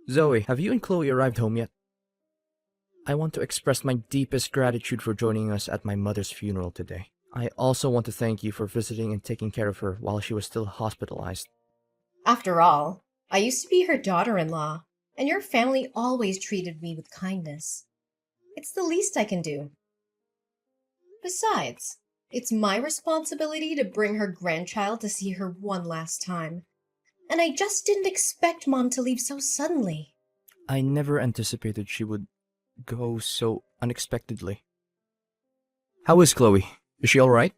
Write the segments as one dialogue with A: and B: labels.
A: Zoe, have you and Chloe arrived home yet? I want to express my deepest gratitude for joining us at my mother's funeral today. I also want to thank you for visiting and taking care of her while she was still hospitalized.
B: After all, I used to be her daughter-in-law, and your family always treated me with kindness. It's the least I can do. Besides, it's my responsibility to bring her grandchild to see her one last time. And I just didn't expect Mom to leave so suddenly.
A: I never anticipated she would go so unexpectedly. How is Chloe? Is she alright?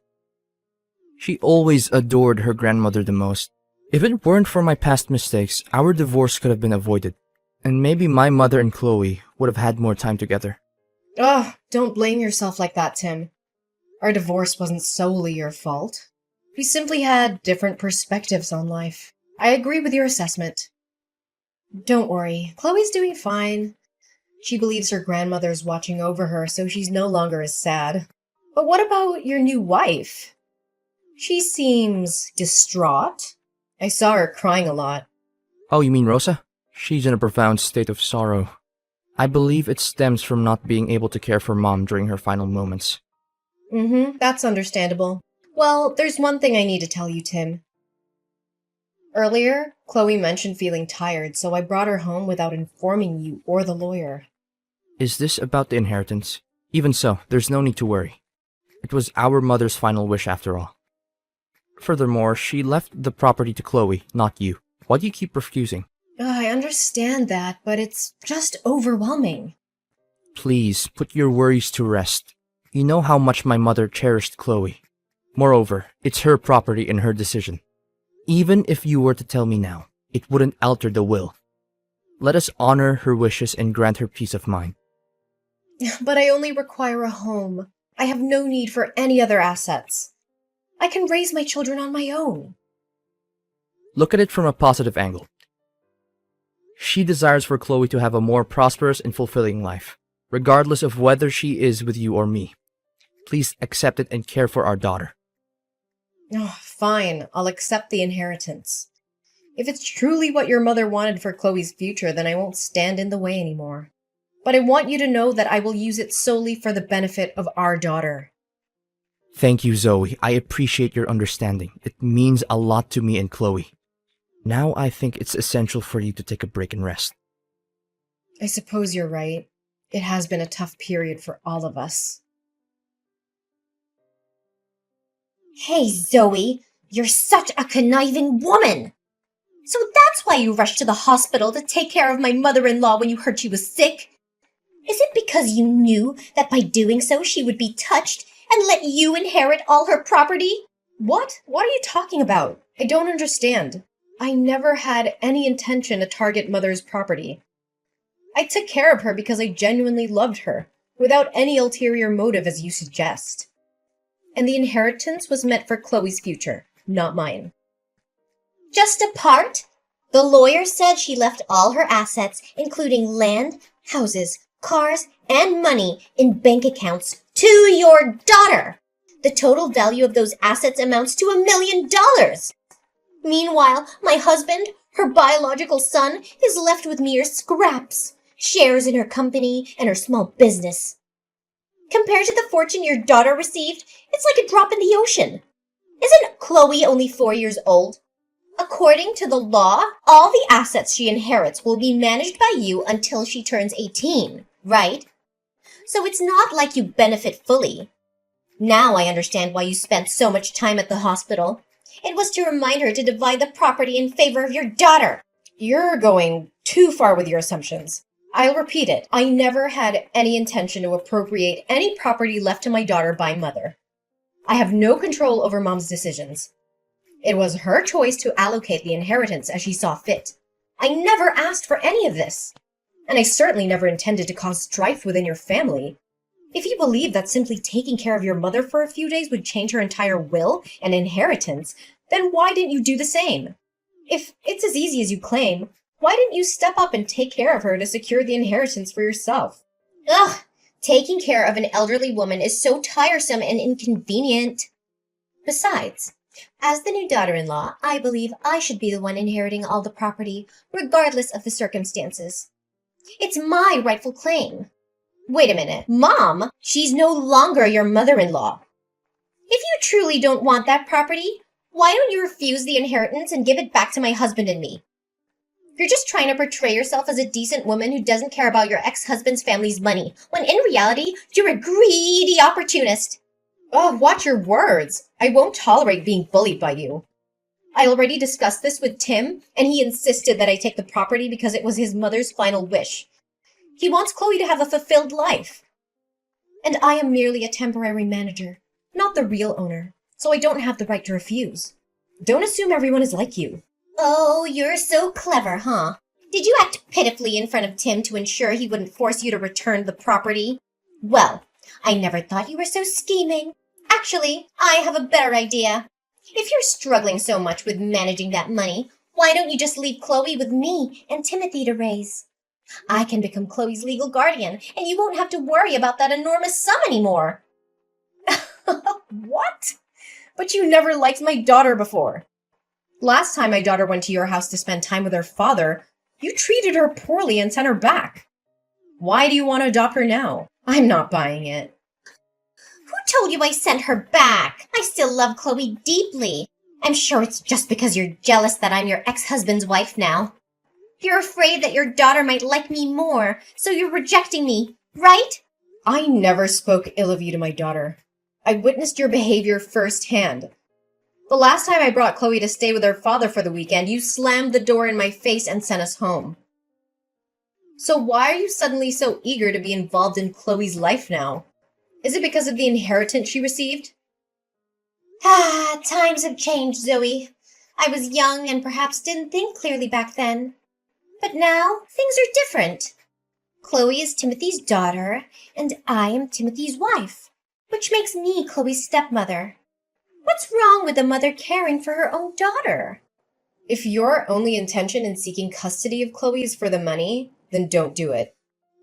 A: She always adored her grandmother the most. If it weren't for my past mistakes, our divorce could have been avoided. And maybe my mother and Chloe would have had more time together.
B: Ugh, don't blame yourself like that, Tim. Our divorce wasn't solely your fault. We simply had different perspectives on life. I agree with your assessment. Don't worry, Chloe's doing fine. She believes her grandmother's watching over her, so she's no longer as sad. But what about your new wife? She seems distraught. I saw her crying a lot.
A: Oh, you mean Rosa? She's in a profound state of sorrow. I believe it stems from not being able to care for Mom during her final moments.
B: That's understandable. Well, there's one thing I need to tell you, Tim. Earlier, Chloe mentioned feeling tired, so I brought her home without informing you or the lawyer.
A: Is this about the inheritance? Even so, there's no need to worry. It was our mother's final wish after all. Furthermore, she left the property to Chloe, not you. Why do you keep refusing?
B: I understand that, but it's just overwhelming.
A: Please, put your worries to rest. You know how much my mother cherished Chloe. Moreover, it's her property and her decision. Even if you were to tell me now, it wouldn't alter the will. Let us honor her wishes and grant her peace of mind.
B: But I only require a home. I have no need for any other assets. I can raise my children on my own.
A: Look at it from a positive angle. She desires for Chloe to have a more prosperous and fulfilling life, regardless of whether she is with you or me. Please accept it and care for our daughter.
B: Oh, fine, I'll accept the inheritance. If it's truly what your mother wanted for Chloe's future, then I won't stand in the way anymore. But I want you to know that I will use it solely for the benefit of our daughter.
A: Thank you, Zoe. I appreciate your understanding. It means a lot to me and Chloe. Now I think it's essential for you to take a break and rest.
B: I suppose you're right. It has been a tough period for all of us.
C: Hey, Zoe, you're such a conniving woman! So that's why you rushed to the hospital to take care of my mother-in-law when you heard she was sick? Is it because you knew that by doing so she would be touched and let you inherit all her property?
B: What? What are you talking about? I don't understand. I never had any intention to target Mother's property. I took care of her because I genuinely loved her, without any ulterior motive as you suggest. And the inheritance was meant for Chloe's future, not mine.
C: Just a part? The lawyer said she left all her assets, including land, houses, cars, and money in bank accounts to your daughter. The total value of those assets amounts to $1 million. Meanwhile, my husband, her biological son, is left with mere scraps, shares in her company and her small business. Compared to the fortune your daughter received, it's like a drop in the ocean. Isn't Chloe only 4 years old? According to the law, all the assets she inherits will be managed by you until she turns 18, right? So it's not like you benefit fully. Now I understand why you spent so much time at the hospital. It was to remind her to divide the property in favor of your daughter.
B: You're going too far with your assumptions. I'll repeat it. I never had any intention to appropriate any property left to my daughter by Mother. I have no control over Mom's decisions. It was her choice to allocate the inheritance as she saw fit. I never asked for any of this. And I certainly never intended to cause strife within your family. If you believe that simply taking care of your mother for a few days would change her entire will and inheritance, then why didn't you do the same? If it's as easy as you claim, why didn't you step up and take care of her to secure the inheritance for yourself?
C: Ugh, taking care of an elderly woman is so tiresome and inconvenient. Besides, As the new daughter-in-law, I believe I should be the one inheriting all the property, regardless of the circumstances. It's my rightful claim.
B: Wait a minute. Mom, she's no longer your mother-in-law. If you truly don't want that property, why don't you refuse the inheritance and give it back to my husband and me? You're just trying to portray yourself as a decent woman who doesn't care about your ex-husband's family's money, when in reality, you're a greedy opportunist. Oh, watch your words. I won't tolerate being bullied by you. I already discussed this with Tim, and he insisted that I take the property because it was his mother's final wish. He wants Chloe to have a fulfilled life. And I am merely a temporary manager, not the real owner, so I don't have the right to refuse. Don't assume everyone is like you.
C: Oh, you're so clever, huh? Did you act pitifully in front of Tim to ensure he wouldn't force you to return the property? Well, I never thought you were so scheming. Actually, I have a better idea. If you're struggling so much with managing that money, why don't you just leave Chloe with me and Timothy to raise? I can become Chloe's legal guardian, and you won't have to worry about that enormous sum anymore.
B: What? But you never liked my daughter before. Last time my daughter went to your house to spend time with her father, you treated her poorly and sent her back. Why do you want to adopt her now? I'm not buying it.
C: Who told you I sent her back? I still love Chloe deeply. I'm sure it's just because you're jealous that I'm your ex-husband's wife now. You're afraid that your daughter might like me more, so you're rejecting me, right?
B: I never spoke ill of you to my daughter. I witnessed your behavior firsthand. The last time I brought Chloe to stay with her father for the weekend, you slammed the door in my face and sent us home. So why are you suddenly so eager to be involved in Chloe's life now? Is it because of the inheritance she received?
C: Times have changed, Zoe. I was young and perhaps didn't think clearly back then. But now, things are different. Chloe is Timothy's daughter, and I am Timothy's wife, which makes me Chloe's stepmother. What's wrong with a mother caring for her own daughter?
B: If your only intention in seeking custody of Chloe is for the money, then don't do it.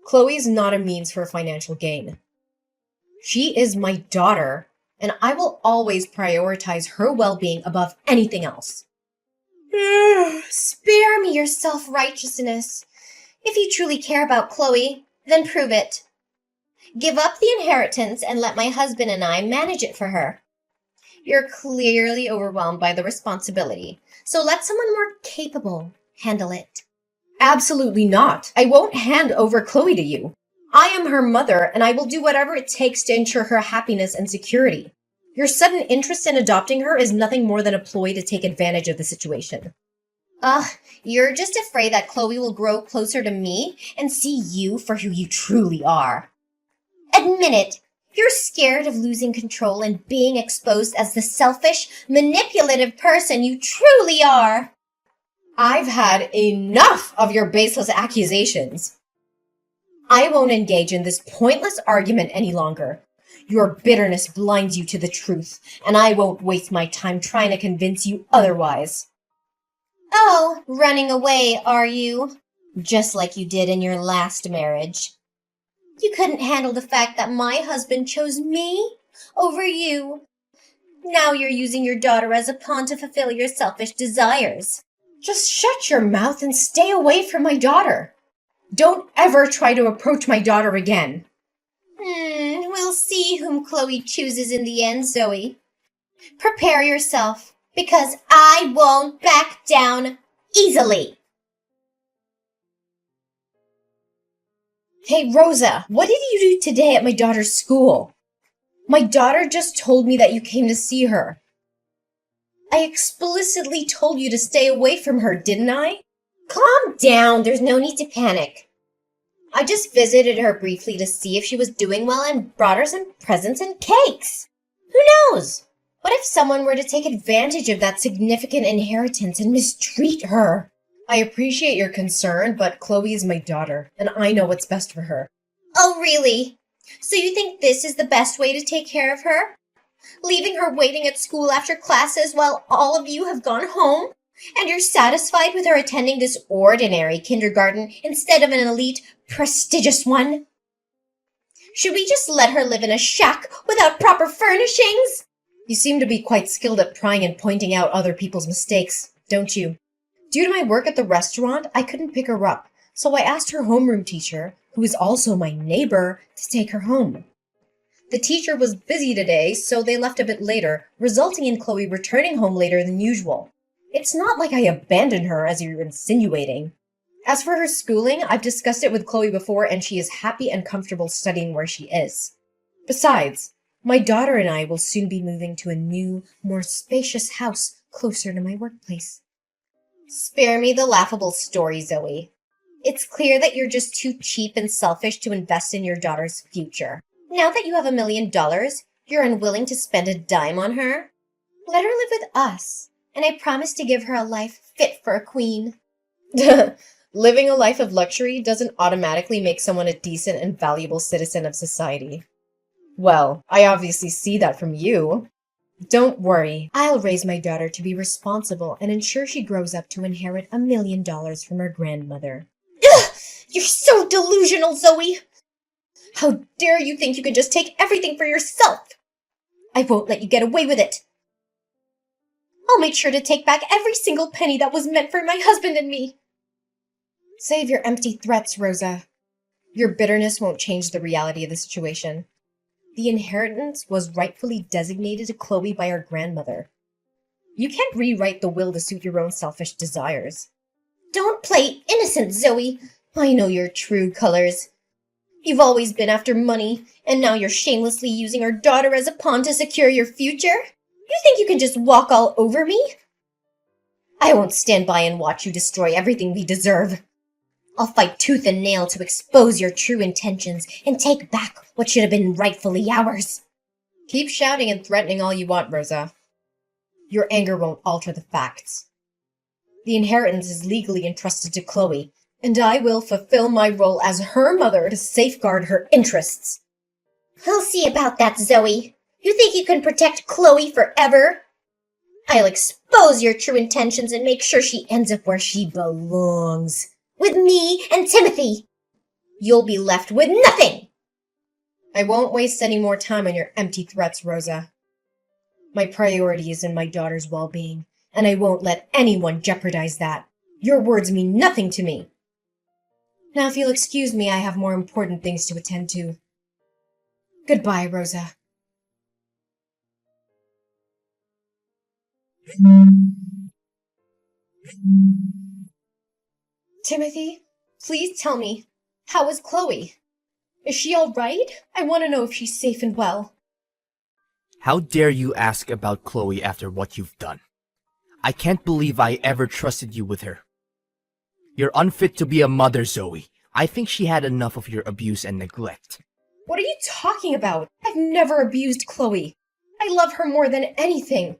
B: Chloe is not a means for financial gain. She is my daughter, and I will always prioritize her well-being above anything else.
C: Spare me your self-righteousness. If you truly care about Chloe, then prove it. Give up the inheritance and let my husband and I manage it for her. You're clearly overwhelmed by the responsibility, so let someone more capable handle it.
B: Absolutely not. I won't hand over Chloe to you. I am her mother, and I will do whatever it takes to ensure her happiness and security. Your sudden interest in adopting her is nothing more than a ploy to take advantage of the situation.
C: You're just afraid that Chloe will grow closer to me and see you for who you truly are. Admit it. You're scared of losing control and being exposed as the selfish, manipulative person you truly are.
B: I've had enough of your baseless accusations. I won't engage in this pointless argument any longer. Your bitterness blinds you to the truth, and I won't waste my time trying to convince you otherwise.
C: Oh, running away, are you? Just like you did in your last marriage. You couldn't handle the fact that my husband chose me over you. Now you're using your daughter as a pawn to fulfill your selfish desires.
B: Just shut your mouth and stay away from my daughter. Don't ever try to approach my daughter again.
C: We'll see whom Chloe chooses in the end, Zoe. Prepare yourself, because I won't back down easily.
B: Hey, Rosa, what did you do today at my daughter's school? My daughter just told me that you came to see her. I explicitly told you to stay away from her, didn't I?
C: Calm down, there's no need to panic. I just visited her briefly to see if she was doing well and brought her some presents and cakes. Who knows? What if someone were to take advantage of that significant inheritance and mistreat her?
B: I appreciate your concern, but Chloe is my daughter, and I know what's best for her.
C: Oh, really? So you think this is the best way to take care of her? Leaving her waiting at school after classes while all of you have gone home? And you're satisfied with her attending this ordinary kindergarten instead of an elite, prestigious one? Should we just let her live in a shack without proper furnishings?
B: You seem to be quite skilled at prying and pointing out other people's mistakes, don't you? Due to my work at the restaurant, I couldn't pick her up, so I asked her homeroom teacher, who is also my neighbor, to take her home. The teacher was busy today, so they left a bit later, resulting in Chloe returning home later than usual. It's not like I abandoned her, as you're insinuating. As for her schooling, I've discussed it with Chloe before, and she is happy and comfortable studying where she is. Besides, my daughter and I will soon be moving to a new, more spacious house closer to my workplace. Spare me the laughable story, Zoe. It's clear that you're just too cheap and selfish to invest in your daughter's future. Now that you have $1 million, you're unwilling to spend a dime on her? Let her live with us, and I promise to give her a life fit for a queen. Living a life of luxury doesn't automatically make someone a decent and valuable citizen of society. Well, I obviously see that from you. Don't worry, I'll raise my daughter to be responsible and ensure she grows up to inherit $1 million from her grandmother. Ugh! You're so delusional, Zoe! How dare you think you can just take everything for yourself? I won't let you get away with it. I'll make sure to take back every single penny that was meant for my husband and me. Save your empty threats, Rosa. Your bitterness won't change the reality of the situation. The inheritance was rightfully designated to Chloe by her grandmother. You can't rewrite the will to suit your own selfish desires. Don't play innocent, Zoe. I know your true colors. You've always been after money, and now you're shamelessly using our daughter as a pawn to secure your future? You think you can just walk all over me? I won't stand by and watch you destroy everything we deserve. I'll fight tooth and nail to expose your true intentions and take back what should have been rightfully ours. Keep shouting and threatening all you want, Rosa. Your anger won't alter the facts. The inheritance is legally entrusted to Chloe, and I will fulfill my role as her mother to safeguard her interests.
C: We'll see about that, Zoe. You think you can protect Chloe forever? I'll expose your true intentions and make sure she ends up where she belongs. With me and Timothy. You'll be left with nothing!
B: I won't waste any more time on your empty threats, Rosa. My priority is in my daughter's well-being, and I won't let anyone jeopardize that. Your words mean nothing to me. Now, if you'll excuse me, I have more important things to attend to. Goodbye, Rosa. Timothy, please tell me, how is Chloe? Is she all right? I want to know if she's safe and well.
A: How dare you ask about Chloe after what you've done? I can't believe I ever trusted you with her. You're unfit to be a mother, Zoe. I think she had enough of your abuse and neglect.
B: What are you talking about? I've never abused Chloe. I love her more than anything,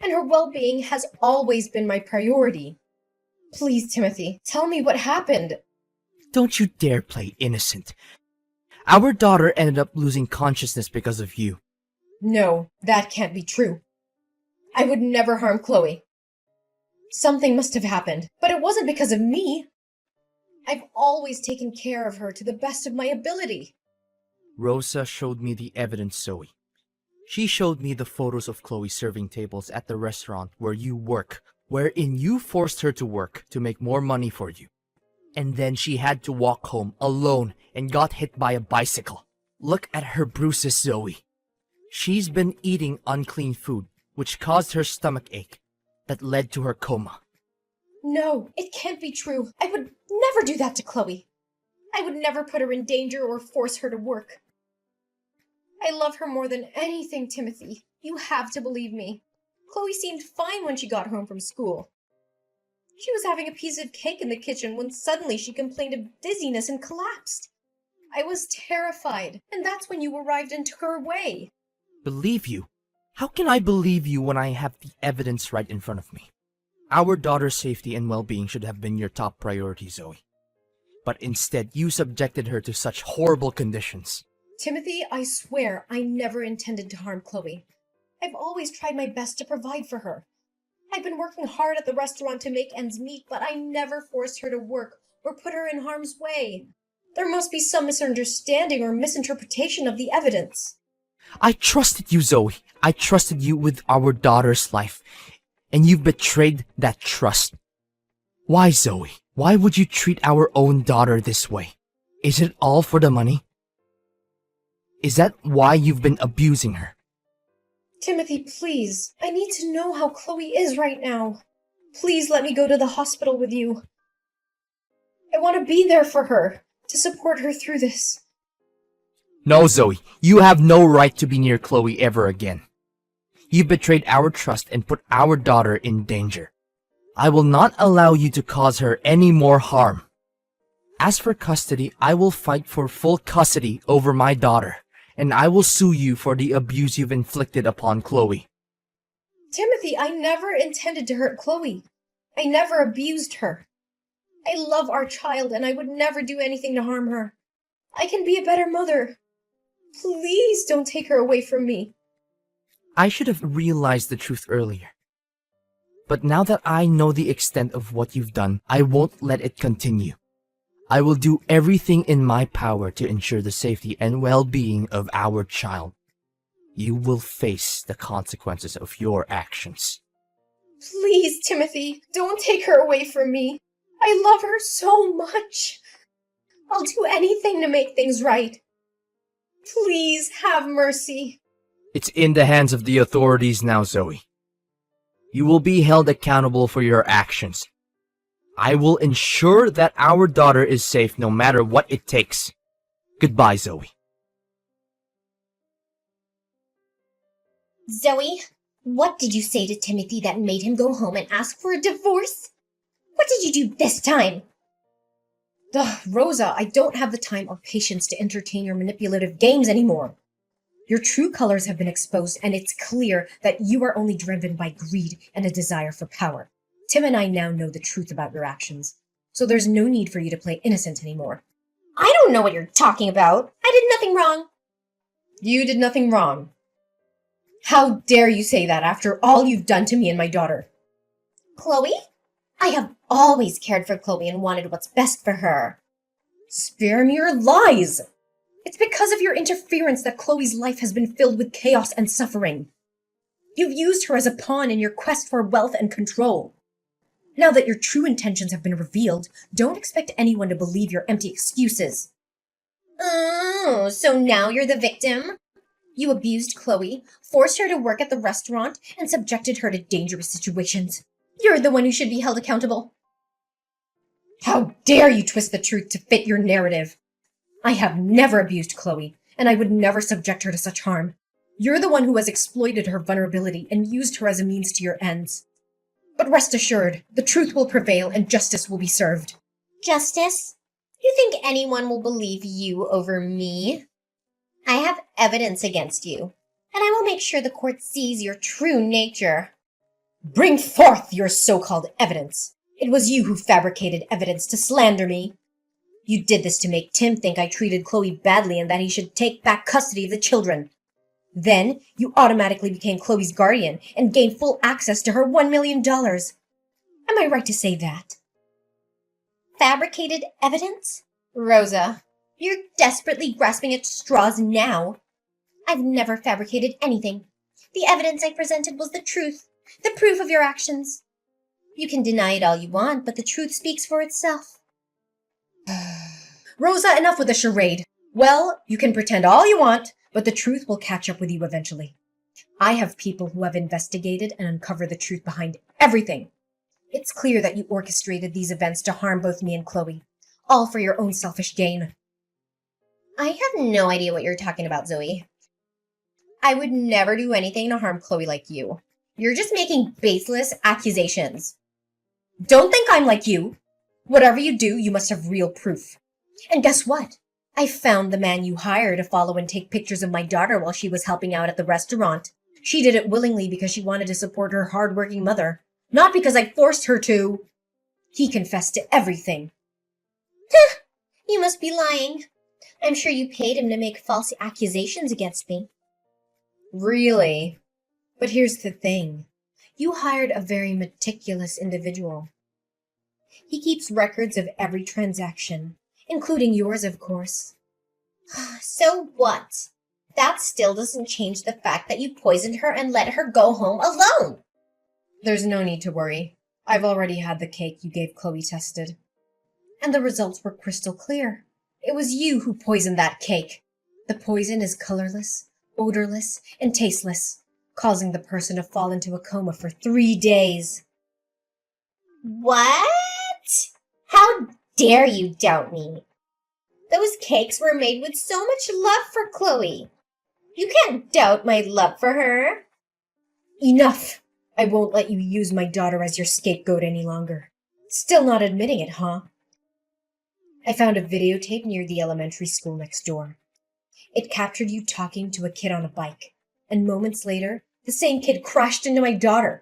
B: and her well-being has always been my priority. Please, Timothy, tell me what happened.
A: Don't you dare play innocent. Our daughter ended up losing consciousness because of you.
B: No, that can't be true. I would never harm Chloe. Something must have happened, but it wasn't because of me. I've always taken care of her to the best of my ability.
A: Rosa showed me the evidence, Zoe. She showed me the photos of Chloe serving tables at the restaurant where you work, wherein you forced her to work to make more money for you. And then she had to walk home alone and got hit by a bicycle. Look at her bruises, Zoe. She's been eating unclean food, which caused her stomach ache, that led to her coma.
B: No, it can't be true. I would never do that to Chloe. I would never put her in danger or force her to work. I love her more than anything, Timothy. You have to believe me. Chloe seemed fine when she got home from school. She was having a piece of cake in the kitchen when suddenly she complained of dizziness and collapsed. I was terrified, and that's when you arrived and took her away.
A: Believe you? How can I believe you when I have the evidence right in front of me? Our daughter's safety and well-being should have been your top priority, Zoe. But instead, you subjected her to such horrible conditions.
B: Timothy, I swear I never intended to harm Chloe. I've always tried my best to provide for her. I've been working hard at the restaurant to make ends meet, but I never forced her to work or put her in harm's way. There must be some misunderstanding or misinterpretation of the evidence.
A: I trusted you, Zoe. I trusted you with our daughter's life, and you've betrayed that trust. Why, Zoe? Why would you treat our own daughter this way? Is it all for the money? Is that why you've been abusing her?
B: Timothy, please. I need to know how Chloe is right now. Please let me go to the hospital with you. I want to be there for her, to support her through this.
A: No, Zoe. You have no right to be near Chloe ever again. You've betrayed our trust and put our daughter in danger. I will not allow you to cause her any more harm. As for custody, I will fight for full custody over my daughter, and I will sue you for the abuse you've inflicted upon Chloe.
B: Timothy, I never intended to hurt Chloe. I never abused her. I love our child, and I would never do anything to harm her. I can be a better mother. Please don't take her away from me.
A: I should have realized the truth earlier. But now that I know the extent of what you've done, I won't let it continue. I will do everything in my power to ensure the safety and well-being of our child. You will face the consequences of your actions.
B: Please, Timothy, don't take her away from me. I love her so much. I'll do anything to make things right. Please have mercy.
A: It's in the hands of the authorities now, Zoe. You will be held accountable for your actions. I will ensure that our daughter is safe no matter what it takes. Goodbye, Zoe.
C: Zoe, what did you say to Timothy that made him go home and ask for a divorce? What did you do this time?
B: Ugh, Rosa, I don't have the time or patience to entertain your manipulative games anymore. Your true colors have been exposed, and it's clear that you are only driven by greed and a desire for power. Tim and I now know the truth about your actions, so there's no need for you to play innocent anymore.
C: I don't know what you're talking about. I did nothing wrong.
B: You did nothing wrong. How dare you say that after all you've done to me and my daughter?
C: Chloe? I have always cared for Chloe and wanted what's best for her.
B: Spare me your lies! It's because of your interference that Chloe's life has been filled with chaos and suffering. You've used her as a pawn in your quest for wealth and control. Now that your true intentions have been revealed, don't expect anyone to believe your empty excuses.
C: Oh, so now you're the victim? You abused Chloe, forced her to work at the restaurant, and subjected her to dangerous situations. You're the one who should be held accountable.
B: How dare you twist the truth to fit your narrative? I have never abused Chloe, and I would never subject her to such harm. You're the one who has exploited her vulnerability and used her as a means to your ends. But rest assured, the truth will prevail and justice will be served.
C: Justice? You think anyone will believe you over me? I have evidence against you, and I will make sure the court sees your true nature.
B: Bring forth your so-called evidence. It was you who fabricated evidence to slander me. You did this to make Tim think I treated Chloe badly and that he should take back custody of the children. Then, you automatically became Chloe's guardian and gained full access to her $1 million. Am I right to say that?
C: Fabricated evidence? Rosa, you're desperately grasping at straws now. I've never fabricated anything. The evidence I presented was the truth, the proof of your actions. You can deny it all you want, but the truth speaks for itself.
B: Rosa, enough with the charade. Well, you can pretend all you want, but the truth will catch up with you eventually. I have people who have investigated and uncovered the truth behind everything. It's clear that you orchestrated these events to harm both me and Chloe, all for your own selfish gain.
C: I have no idea what you're talking about, Zoe. I would never do anything to harm Chloe like you. You're just making baseless accusations.
B: Don't think I'm like you. Whatever you do, you must have real proof. And guess what? I found the man you hired to follow and take pictures of my daughter while she was helping out at the restaurant. She did it willingly because she wanted to support her hard-working mother, not because I forced her to. He confessed to everything.
C: You must be lying. I'm sure you paid him to make false accusations against me.
B: Really? But here's the thing. You hired a very meticulous individual. He keeps records of every transaction, including yours, of course.
C: So what? That still doesn't change the fact that you poisoned her and let her go home alone.
B: There's no need to worry. I've already had the cake you gave Chloe tested. And the results were crystal clear. It was you who poisoned that cake. The poison is colorless, odorless, and tasteless, causing the person to fall into a coma for 3 days.
C: What? How dare you doubt me? Those cakes were made with so much love for Chloe. You can't doubt my love for her.
B: Enough! I won't let you use my daughter as your scapegoat any longer. Still not admitting it, huh? I found a videotape near the elementary school next door. It captured you talking to a kid on a bike, and moments later, the same kid crashed into my daughter.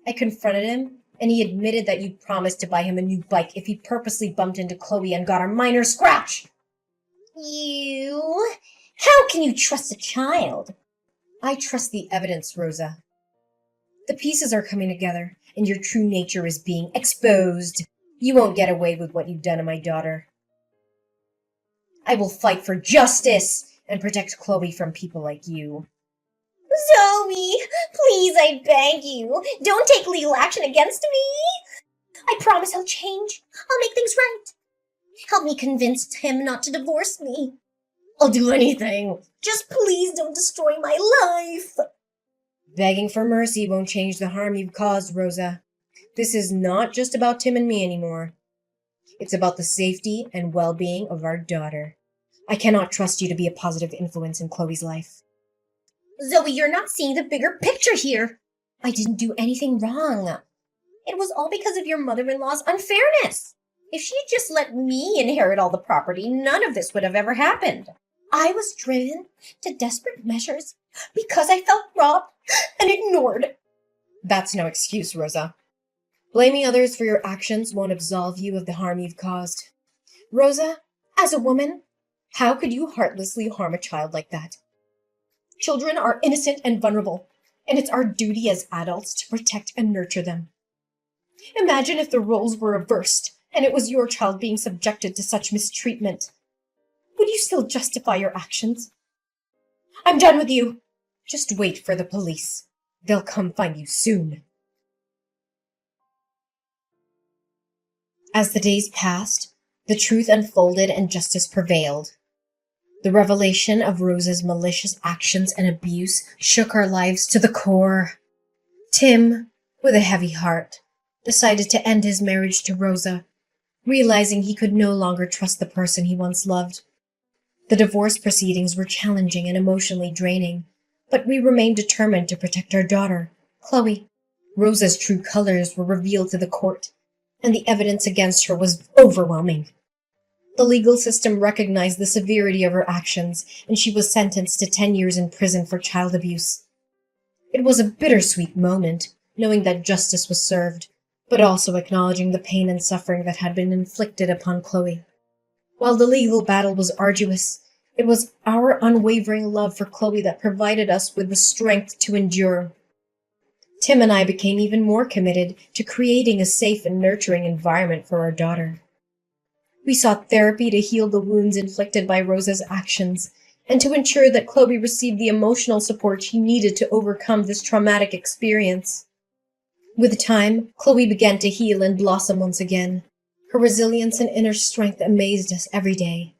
B: I confronted him, and he admitted that you promised to buy him a new bike if he purposely bumped into Chloe and got a minor scratch.
C: You? How can you trust a child?
B: I trust the evidence, Rosa. The pieces are coming together, and your true nature is being exposed. You won't get away with what you've done to my daughter. I will fight for justice and protect Chloe from people like you.
C: Zoe, please, I beg you, don't take legal action against me. I promise I'll change. I'll make things right. Help me convince Tim not to divorce me. I'll do anything. Just please don't destroy my life.
B: Begging for mercy won't change the harm you've caused, Rosa. This is not just about Tim and me anymore. It's about the safety and well-being of our daughter. I cannot trust you to be a positive influence in Chloe's life.
C: Zoe, you're not seeing the bigger picture here. I didn't do anything wrong. It was all because of your mother-in-law's unfairness. If she had just let me inherit all the property, none of this would have ever happened. I was driven to desperate measures because I felt robbed and ignored.
B: That's no excuse, Rosa. Blaming others for your actions won't absolve you of the harm you've caused. Rosa, as a woman, how could you heartlessly harm a child like that? Children are innocent and vulnerable, and it's our duty as adults to protect and nurture them. Imagine if the roles were reversed and it was your child being subjected to such mistreatment. Would you still justify your actions? I'm done with you. Just wait for the police. They'll come find you soon. As the days passed, the truth unfolded and justice prevailed. The revelation of Rosa's malicious actions and abuse shook our lives to the core. Tim, with a heavy heart, decided to end his marriage to Rosa, realizing he could no longer trust the person he once loved. The divorce proceedings were challenging and emotionally draining, but we remained determined to protect our daughter, Chloe. Rosa's true colors were revealed to the court, and the evidence against her was overwhelming. The legal system recognized the severity of her actions, and she was sentenced to 10 years in prison for child abuse. It was a bittersweet moment, knowing that justice was served, but also acknowledging the pain and suffering that had been inflicted upon Chloe. While the legal battle was arduous, it was our unwavering love for Chloe that provided us with the strength to endure. Tim and I became even more committed to creating a safe and nurturing environment for our daughter. We sought therapy to heal the wounds inflicted by Rosa's actions and to ensure that Chloe received the emotional support she needed to overcome this traumatic experience. With time, Chloe began to heal and blossom once again. Her resilience and inner strength amazed us every day.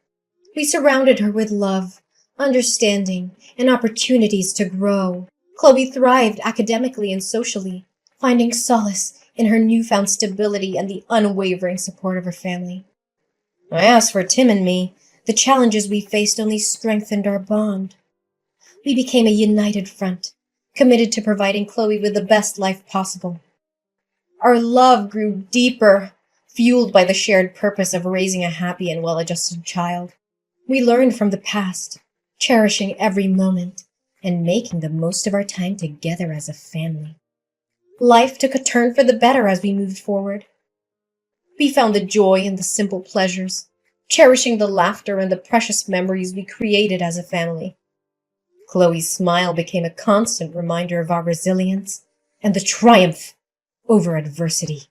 B: We surrounded her with love, understanding, and opportunities to grow. Chloe thrived academically and socially, finding solace in her newfound stability and the unwavering support of her family. As for Tim and me, the challenges we faced only strengthened our bond. We became a united front, committed to providing Chloe with the best life possible. Our love grew deeper, fueled by the shared purpose of raising a happy and well-adjusted child. We learned from the past, cherishing every moment, and making the most of our time together as a family. Life took a turn for the better as we moved forward. We found the joy in the simple pleasures, cherishing the laughter and the precious memories we created as a family. Chloe's smile became a constant reminder of our resilience and the triumph over adversity.